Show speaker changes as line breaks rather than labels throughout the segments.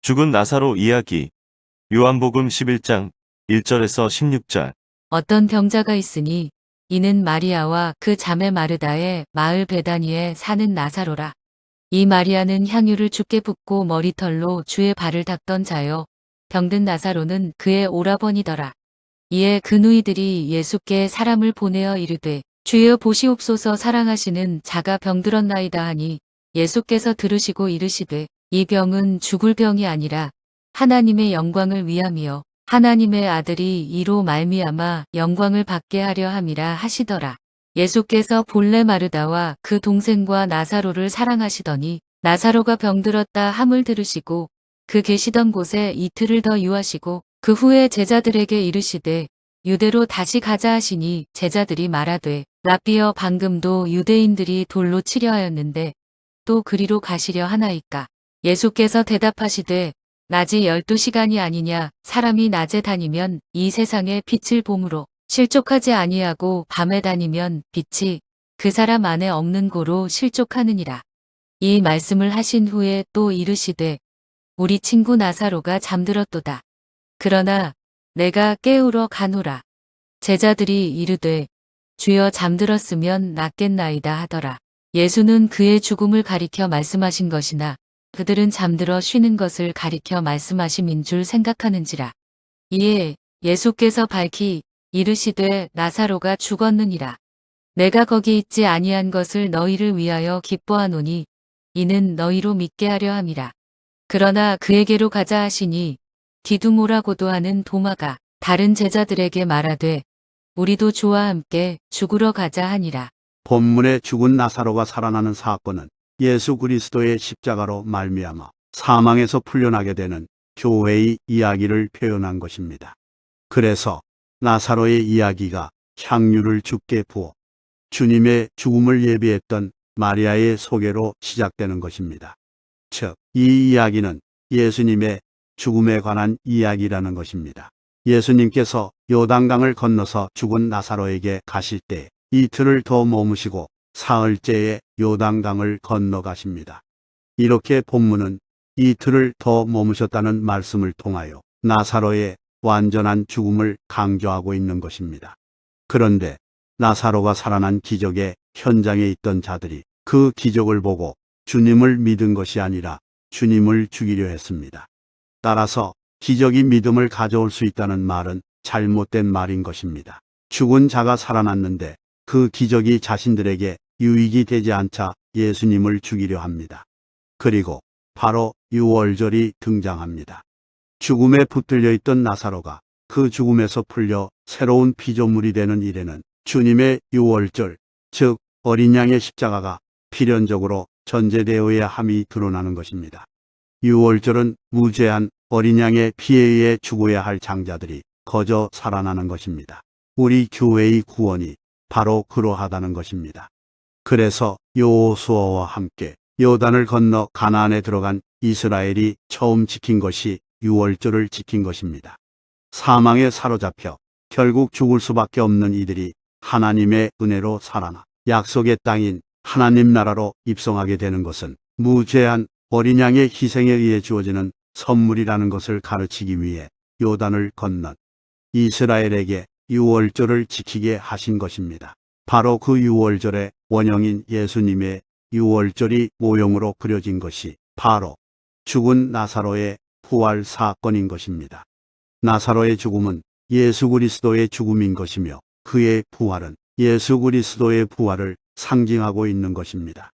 죽은 나사로 이야기. 요한복음 11장 1절에서 16절.
어떤 병자가 있으니 이는 마리아와 그 자매 마르다의 마을 베다니에 사는 나사로라. 이 마리아는 향유를 주께 붓고 머리털로 주의 발을 닦던 자요. 병든 나사로는 그의 오라버니더라. 이에 그 누이들이 예수께 사람을 보내어 이르되 주여 보시옵소서, 사랑하시는 자가 병들었나이다 하니 예수께서 들으시고 이르시되 이 병은 죽을 병이 아니라 하나님의 영광을 위함이요 하나님의 아들이 이로 말미암아 영광을 받게 하려 함이라 하시더라. 예수께서 본래 마르다와 그 동생과 나사로를 사랑하시더니 나사로가 병들었다 함을 들으시고 그 계시던 곳에 이틀을 더 유하시고 그 후에 제자들에게 이르시되 유대로 다시 가자 하시니 제자들이 말하되 라삐여, 방금도 유대인들이 돌로 치려 하였는데 또 그리로 가시려 하나이까. 예수께서 대답하시되 낮이 12시간이 아니냐. 사람이 낮에 다니면 이 세상의 빛을 봄으로 실족하지 아니하고 밤에 다니면 빛이 그 사람 안에 없는 고로 실족하느니라. 이 말씀을 하신 후에 또 이르시되 우리 친구 나사로가 잠들었도다. 그러나 내가 깨우러 가노라. 제자들이 이르되 주여, 잠들었으면 낫겠나이다 하더라. 예수는 그의 죽음을 가리켜 말씀하신 것이나 그들은 잠들어 쉬는 것을 가리켜 말씀하심인 줄 생각하는지라. 이에 예수께서 밝히 이르시되 나사로가 죽었느니라. 내가 거기 있지 아니한 것을 너희를 위하여 기뻐하노니 이는 너희로 믿게 하려 함이라. 그러나 그에게로 가자 하시니 디두모라고도 하는 도마가 다른 제자들에게 말하되 우리도 주와 함께 죽으러 가자 하니라.
본문에 죽은 나사로가 살아나는 사건은 예수 그리스도의 십자가로 말미암아 사망에서 풀려나게 되는 교회의 이야기를 표현한 것입니다. 그래서 나사로의 이야기가 향유를 주께 부어 주님의 죽음을 예비했던 마리아의 소개로 시작되는 것입니다. 즉, 이 이야기는 예수님의 죽음에 관한 이야기라는 것입니다. 예수님께서 요단강을 건너서 죽은 나사로에게 가실 때 이틀을 더 머무시고 사흘째에 요단강을 건너가십니다. 이렇게 본문은 이틀을 더 머무셨다는 말씀을 통하여 나사로의 완전한 죽음을 강조하고 있는 것입니다. 그런데 나사로가 살아난 기적의 현장에 있던 자들이 그 기적을 보고 주님을 믿은 것이 아니라 주님을 죽이려 했습니다. 따라서 기적이 믿음을 가져올 수 있다는 말은 잘못된 말인 것입니다. 죽은 자가 살아났는데 그 기적이 자신들에게 유익이 되지 않자 예수님을 죽이려 합니다. 그리고 바로 유월절이 등장합니다. 죽음에 붙들려 있던 나사로가 그 죽음에서 풀려 새로운 피조물이 되는 일에는 주님의 유월절, 즉 어린 양의 십자가가 필연적으로 전제되어야 함이 드러나는 것입니다. 유월절은 무죄한 어린 양의 피에 의해 죽어야 할 장자들이 거저 살아나는 것입니다. 우리 교회의 구원이 바로 그러하다는 것입니다. 그래서 여호수아와 함께 요단을 건너 가나안에 들어간 이스라엘이 처음 지킨 것이 유월절을 지킨 것입니다. 사망에 사로잡혀 결국 죽을 수밖에 없는 이들이 하나님의 은혜로 살아나 약속의 땅인 하나님 나라로 입성하게 되는 것은 무죄한 어린 양의 희생에 의해 주어지는 선물이라는 것을 가르치기 위해 요단을 건넌 이스라엘에게 유월절을 지키게 하신 것입니다. 바로 그 유월절의 원형인 예수님의 유월절이 모형으로 그려진 것이 바로 죽은 나사로의 부활 사건인 것입니다. 나사로의 죽음은 예수 그리스도의 죽음인 것이며 그의 부활은 예수 그리스도의 부활을 상징하고 있는 것입니다.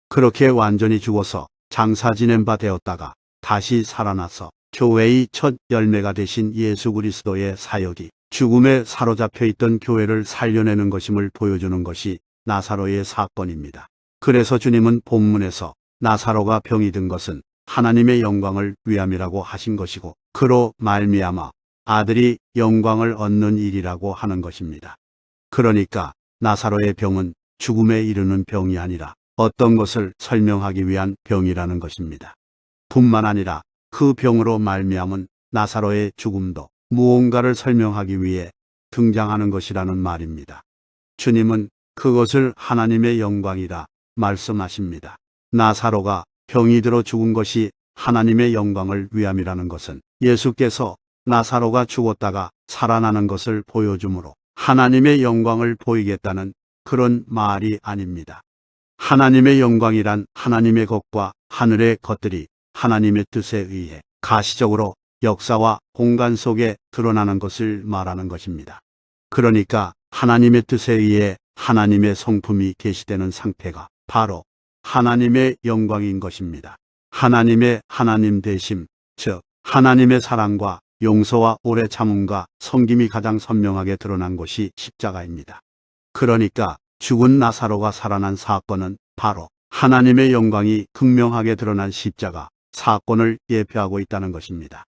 그렇게 완전히 죽어서 장사 지낸 바 되었다가 다시 살아나서 교회의 첫 열매가 되신 예수 그리스도의 사역이 죽음에 사로잡혀 있던 교회를 살려내는 것임을 보여주는 것이 나사로의 사건입니다. 그래서 주님은 본문에서 나사로가 병이 든 것은 하나님의 영광을 위함이라고 하신 것이고 그로 말미암아 아들이 영광을 얻는 일이라고 하는 것입니다. 그러니까 나사로의 병은 죽음에 이르는 병이 아니라 어떤 것을 설명하기 위한 병이라는 것입니다. 뿐만 아니라 그 병으로 말미암은 나사로의 죽음도 무언가를 설명하기 위해 등장하는 것이라는 말입니다. 주님은 그것을 하나님의 영광이라 말씀하십니다. 나사로가 병이 들어 죽은 것이 하나님의 영광을 위함이라는 것은 예수께서 나사로가 죽었다가 살아나는 것을 보여주므로 하나님의 영광을 보이겠다는 그런 말이 아닙니다. 하나님의 영광이란 하나님의 것과 하늘의 것들이 하나님의 뜻에 의해 가시적으로 역사와 공간 속에 드러나는 것을 말하는 것입니다. 그러니까 하나님의 뜻에 의해 하나님의 성품이 계시되는 상태가 바로 하나님의 영광인 것입니다. 하나님의 하나님 되심, 즉 하나님의 사랑과 용서와 오래 참음과 섬김이 가장 선명하게 드러난 곳이 십자가입니다. 그러니까 죽은 나사로가 살아난 사건은 바로 하나님의 영광이 극명하게 드러난 십자가 사건을 예표하고 있다는 것입니다.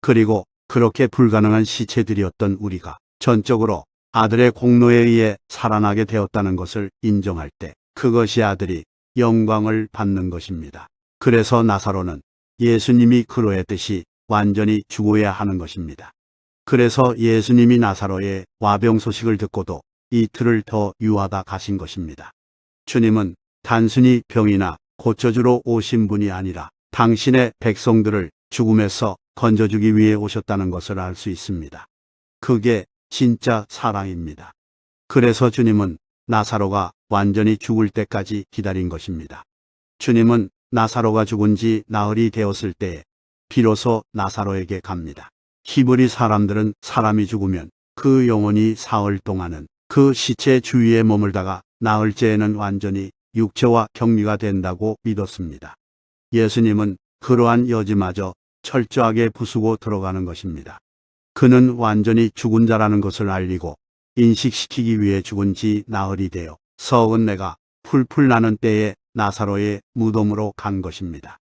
그리고 그렇게 불가능한 시체들이었던 우리가 전적으로 아들의 공로에 의해 살아나게 되었다는 것을 인정할 때 그것이 아들이 영광을 받는 것입니다. 그래서 나사로는 예수님이 그러했듯이 완전히 죽어야 하는 것입니다. 그래서 예수님이 나사로의 와병 소식을 듣고도 이틀을 더 유하다 가신 것입니다. 주님은 단순히 병이나 고쳐주러 오신 분이 아니라 당신의 백성들을 죽음에서 건져주기 위해 오셨다는 것을 알 수 있습니다. 그게 진짜 사랑입니다. 그래서 주님은 나사로가 완전히 죽을 때까지 기다린 것입니다. 주님은 나사로가 죽은 지 나흘이 되었을 때에 비로소 나사로에게 갑니다. 히브리 사람들은 사람이 죽으면 그 영혼이 사흘 동안은 그 시체 주위에 머물다가 나흘째에는 완전히 육체와 격리가 된다고 믿었습니다. 예수님은 그러한 여지마저 철저하게 부수고 들어가는 것입니다. 그는 완전히 죽은 자라는 것을 알리고 인식시키기 위해 죽은 지 나흘이 되어 썩은 내가 풀풀 나는 때에 나사로의 무덤으로 간 것입니다.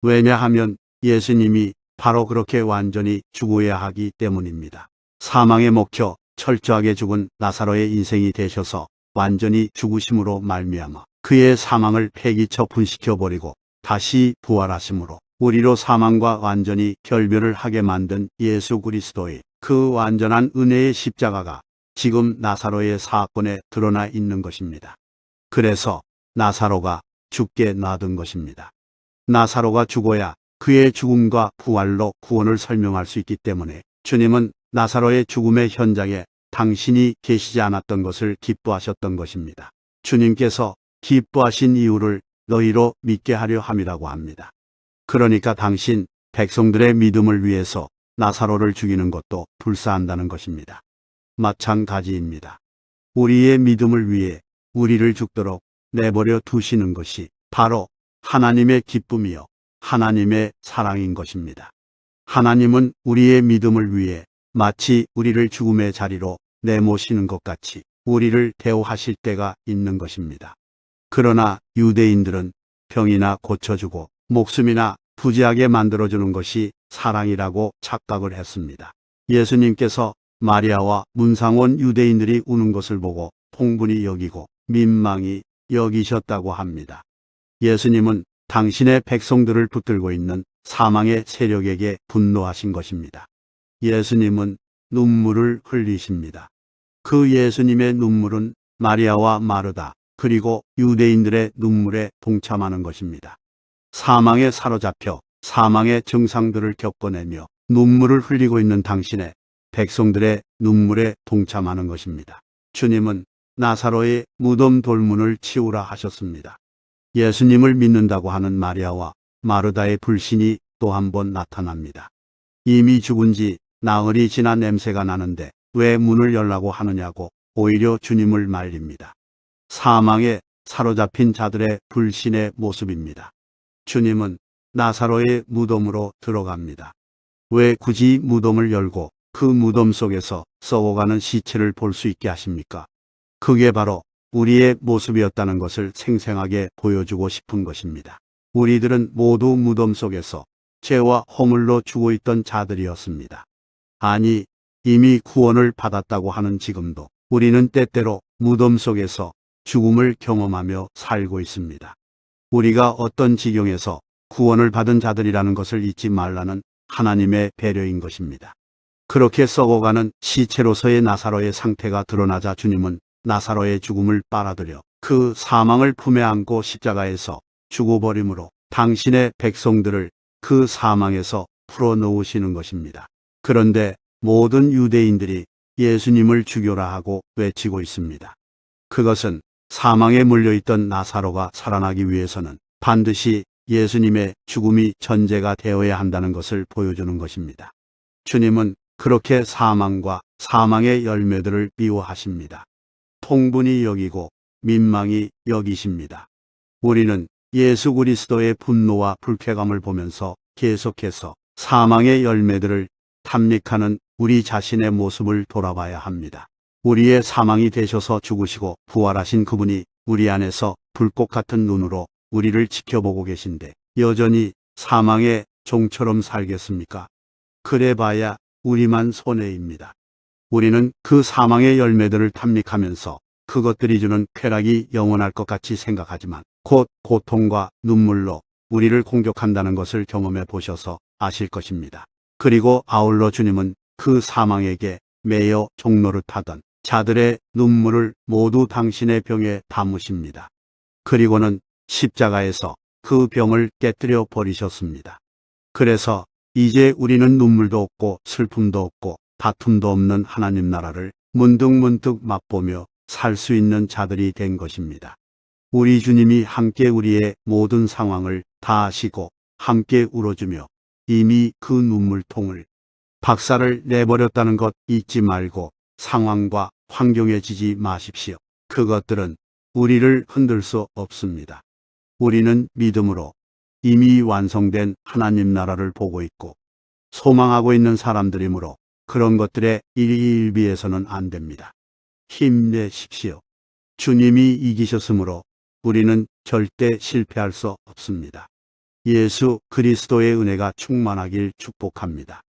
왜냐하면 예수님이 바로 그렇게 완전히 죽어야 하기 때문입니다. 사망에 먹혀 철저하게 죽은 나사로의 인생이 되셔서 완전히 죽으심으로 말미암아 그의 사망을 폐기쳐 분식혀 버리고 다시 부활하심으로 우리로 사망과 완전히 결별을 하게 만든 예수 그리스도의 그 완전한 은혜의 십자가가 지금 나사로의 사건에 드러나 있는 것입니다. 그래서 나사로가 죽게 놔둔 것입니다. 나사로가 죽어야 그의 죽음과 부활로 구원을 설명할 수 있기 때문에 주님은 나사로의 죽음의 현장에 당신이 계시지 않았던 것을 기뻐하셨던 것입니다. 주님께서 기뻐하신 이유를 너희로 믿게 하려 함이라고 합니다. 그러니까 당신 백성들의 믿음을 위해서 나사로를 죽이는 것도 불사한다는 것입니다. 마찬가지입니다. 우리의 믿음을 위해 우리를 죽도록 내버려 두시는 것이 바로 하나님의 기쁨이요 하나님의 사랑인 것입니다. 하나님은 우리의 믿음을 위해 마치 우리를 죽음의 자리로 내모시는 것 같이 우리를 대우하실 때가 있는 것입니다. 그러나 유대인들은 병이나 고쳐주고 목숨이나 부지하게 만들어주는 것이 사랑이라고 착각을 했습니다. 예수님께서 마리아와 문상온 유대인들이 우는 것을 보고 통분히 여기고 민망히 여기셨다고 합니다. 예수님은 당신의 백성들을 붙들고 있는 사망의 세력에게 분노하신 것입니다. 예수님은 눈물을 흘리십니다. 그 예수님의 눈물은 마리아와 마르다 그리고 유대인들의 눈물에 동참하는 것입니다. 사망에 사로잡혀 사망의 증상들을 겪어내며 눈물을 흘리고 있는 당신의 백성들의 눈물에 동참하는 것입니다. 주님은 나사로의 무덤 돌문을 치우라 하셨습니다. 예수님을 믿는다고 하는 마리아와 마르다의 불신이 또 한 번 나타납니다. 이미 죽은 지 나흘이 지난 냄새가 나는데 왜 문을 열라고 하느냐고 오히려 주님을 말립니다. 사망에 사로잡힌 자들의 불신의 모습입니다. 주님은 나사로의 무덤으로 들어갑니다. 왜 굳이 무덤을 열고 그 무덤 속에서 썩어가는 시체를 볼 수 있게 하십니까? 그게 바로 우리의 모습이었다는 것을 생생하게 보여주고 싶은 것입니다. 우리들은 모두 무덤 속에서 죄와 허물로 죽어 있던 자들이었습니다. 아니, 이미 구원을 받았다고 하는 지금도 우리는 때때로 무덤 속에서 죽음을 경험하며 살고 있습니다. 우리가 어떤 지경에서 구원을 받은 자들이라는 것을 잊지 말라는 하나님의 배려인 것입니다. 그렇게 썩어가는 시체로서의 나사로의 상태가 드러나자 주님은 나사로의 죽음을 빨아들여 그 사망을 품에 안고 십자가에서 죽어버림으로 당신의 백성들을 그 사망에서 풀어놓으시는 것입니다. 그런데 모든 유대인들이 예수님을 죽여라 하고 외치고 있습니다. 그것은 사망에 물려있던 나사로가 살아나기 위해서는 반드시 예수님의 죽음이 전제가 되어야 한다는 것을 보여주는 것입니다. 주님은 그렇게 사망과 사망의 열매들을 미워하십니다. 통분히 여기고 민망히 여기십니다. 우리는 예수 그리스도의 분노와 불쾌감을 보면서 계속해서 사망의 열매들을 탐닉하는 우리 자신의 모습을 돌아봐야 합니다. 우리의 사망이 되셔서 죽으시고 부활하신 그분이 우리 안에서 불꽃 같은 눈으로 우리를 지켜보고 계신데 여전히 사망의 종처럼 살겠습니까? 그래봐야 우리만 손해입니다. 우리는 그 사망의 열매들을 탐닉하면서 그것들이 주는 쾌락이 영원할 것 같이 생각하지만 곧 고통과 눈물로 우리를 공격한다는 것을 경험해 보셔서 아실 것입니다. 그리고 아울러 주님은 그 사망에게 매여 종노릇하던 자들의 눈물을 모두 당신의 병에 담으십니다. 그리고는 십자가에서 그 병을 깨뜨려 버리셨습니다. 그래서 이제 우리는 눈물도 없고 슬픔도 없고 다툼도 없는 하나님 나라를 문득문득 맛보며 살 수 있는 자들이 된 것입니다. 우리 주님이 함께 우리의 모든 상황을 다 아시고 함께 울어주며 이미 그 눈물통을 박살을 내버렸다는 것 잊지 말고 상황과 환경에 지지 마십시오. 그것들은 우리를 흔들 수 없습니다. 우리는 믿음으로 이미 완성된 하나님 나라를 보고 있고 소망하고 있는 사람들이므로 그런 것들에 일희일비해서는 안 됩니다. 힘내십시오. 주님이 이기셨으므로 우리는 절대 실패할 수 없습니다. 예수 그리스도의 은혜가 충만하길 축복합니다.